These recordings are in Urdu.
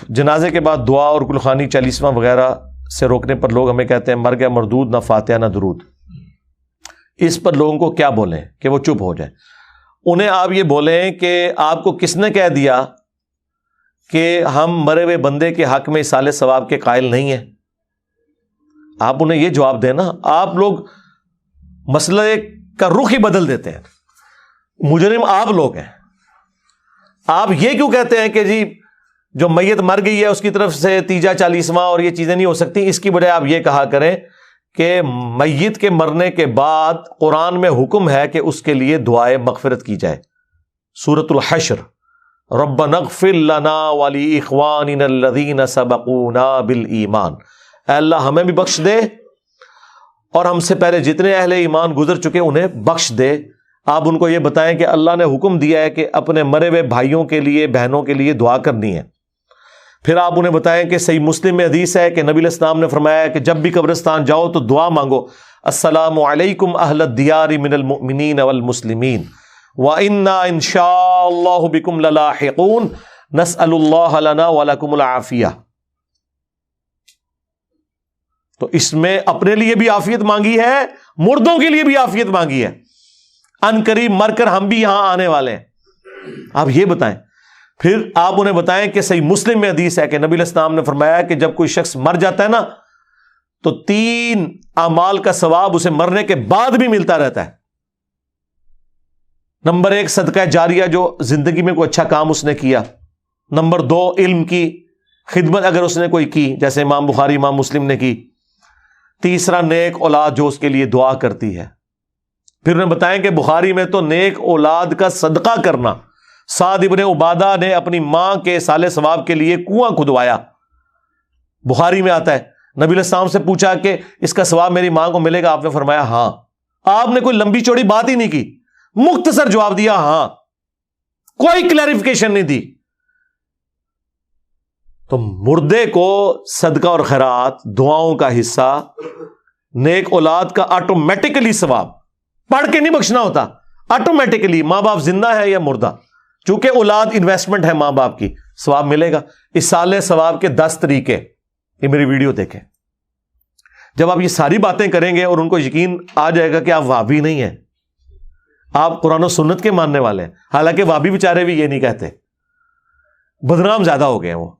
جنازے کے بعد دعا اور گلخانی 40واں وغیرہ سے روکنے پر لوگ ہمیں کہتے ہیں مر گیا مردود، نہ فاتحہ نہ درود. اس پر لوگوں کو کیا بولیں کہ وہ چپ ہو جائیں؟ انہیں آپ یہ بولیں کہ آپ کو کس نے کہہ دیا کہ ہم مرے ہوئے بندے کے حق میں اصالہ ثواب کے قائل نہیں ہیں؟ آپ انہیں یہ جواب دیں نا. آپ لوگ مسئلے کا رخ ہی بدل دیتے ہیں. مجرم آپ لوگ ہیں. آپ یہ کیوں کہتے ہیں کہ جی جو میت مر گئی ہے اس کی طرف سے تیجا 40واں اور یہ چیزیں نہیں ہو سکتی؟ اس کی بجائے آپ یہ کہا کریں کہ میت کے مرنے کے بعد قرآن میں حکم ہے کہ اس کے لیے دعائے مغفرت کی جائے. سورۃ الحشر، ربنا اغفر لنا ولاخواننا الذین سبقونا بالایمان، اے اللہ ہمیں بھی بخش دے اور ہم سے پہلے جتنے اہل ایمان گزر چکے انہیں بخش دے. آپ ان کو یہ بتائیں کہ اللہ نے حکم دیا ہے کہ اپنے مرے ہوئے بھائیوں کے لیے، بہنوں کے لیے دعا کرنی ہے. پھر آپ انہیں بتائیں کہ صحیح مسلم میں حدیث ہے کہ نبی علیہ السلام نے فرمایا کہ جب بھی قبرستان جاؤ تو دعا مانگو، السلام علیکم اہل الدیار من المؤمنین والمسلمین وَإِنَّا إِن شَاءَ اللَّهُ بِكُمْ لَلَاحِقُونَ نَسْأَلُ اللَّهَ لَنَا وَلَكُمُ الْعَافِيَةَ. تو اس میں اپنے لیے بھی عافیت مانگی ہے، مردوں کے لیے بھی عافیت مانگی ہے. ان قریب مر کر ہم بھی یہاں آنے والے ہیں. آپ یہ بتائیں. پھر آپ انہیں بتائیں کہ صحیح مسلم میں حدیث ہے کہ نبی علیہ السلام نے فرمایا کہ جب کوئی شخص مر جاتا ہے نا تو 3 اعمال کا ثواب اسے مرنے کے بعد بھی ملتا رہتا ہے. نمبر 1 صدقہ جاریہ، جو زندگی میں کوئی اچھا کام اس نے کیا. نمبر 2 علم کی خدمت اگر اس نے کوئی کی، جیسے امام بخاری امام مسلم نے کی. تیسرا نیک اولاد جو اس کے لیے دعا کرتی ہے. پھر انہیں بتائیں کہ بخاری میں تو نیک اولاد کا صدقہ کرنا، سعد ابن عبادہ نے اپنی ماں کے اصالہ ثواب کے لیے کنواں کھدوایا، بخاری میں آتا ہے. نبی علیہ السلام سے پوچھا کہ اس کا ثواب میری ماں کو ملے گا؟ آپ نے فرمایا ہاں. آپ نے کوئی لمبی چوڑی بات ہی نہیں کی، مختصر جواب دیا ہاں، کوئی کلیریفیکیشن نہیں دی. تو مردے کو صدقہ اور خیرات، دعاؤں کا حصہ، نیک اولاد کا آٹومیٹکلی ثواب، پڑھ کے نہیں بخشنا ہوتا، آٹومیٹکلی. ماں باپ زندہ ہے یا مردہ، چونکہ اولاد انویسٹمنٹ ہے ماں باپ کی، ثواب ملے گا. اصالہ ثواب کے 10 طریقے، یہ میری ویڈیو دیکھیں. جب آپ یہ ساری باتیں کریں گے اور ان کو یقین آ جائے گا کہ آپ وہابی نہیں ہیں، آپ قرآن و سنت کے ماننے والے ہیں. حالانکہ وہابی بیچارے بھی یہ نہیں کہتے، بدنام زیادہ ہو گئے ہیں وہ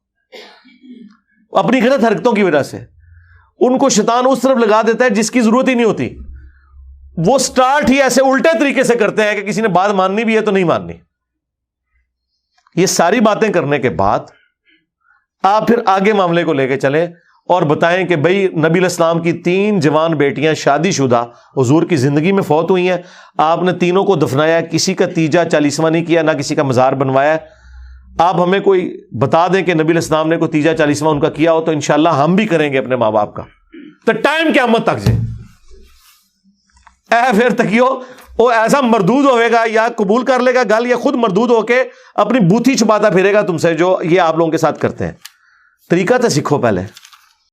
اپنی غلط حرکتوں کی وجہ سے. ان کو شیطان اس طرف لگا دیتا ہے جس کی ضرورت ہی نہیں ہوتی. وہ سٹارٹ ہی ایسے الٹے طریقے سے کرتے ہیں کہ کسی نے بات ماننی بھی ہے تو نہیں ماننی. یہ ساری باتیں کرنے کے بعد آپ پھر آگے معاملے کو لے کے چلیں اور بتائیں کہ بھئی نبی علیہ السلام کی 3 جوان بیٹیاں شادی شدہ حضور کی زندگی میں فوت ہوئی ہیں. آپ نے تینوں کو دفنایا، کسی کا تیجا 40واں نہیں کیا، نہ کسی کا مزار بنوایا. آپ ہمیں کوئی بتا دیں کہ نبی علیہ السلام نے کوئی تیجا 40واں ان کا کیا ہو تو انشاءاللہ ہم بھی کریں گے اپنے ماں باپ کا. تو ٹائم قیامت تک جائے پھر تکیو وہ ایسا مردود ہوئے گا، یا قبول کر لے گا گل، یا خود مردود ہو کے اپنی بوتھی چھپاتا پھرے گا تم سے، جو یہ آپ لوگوں کے ساتھ کرتے ہیں. طریقہ تو سیکھو پہلے.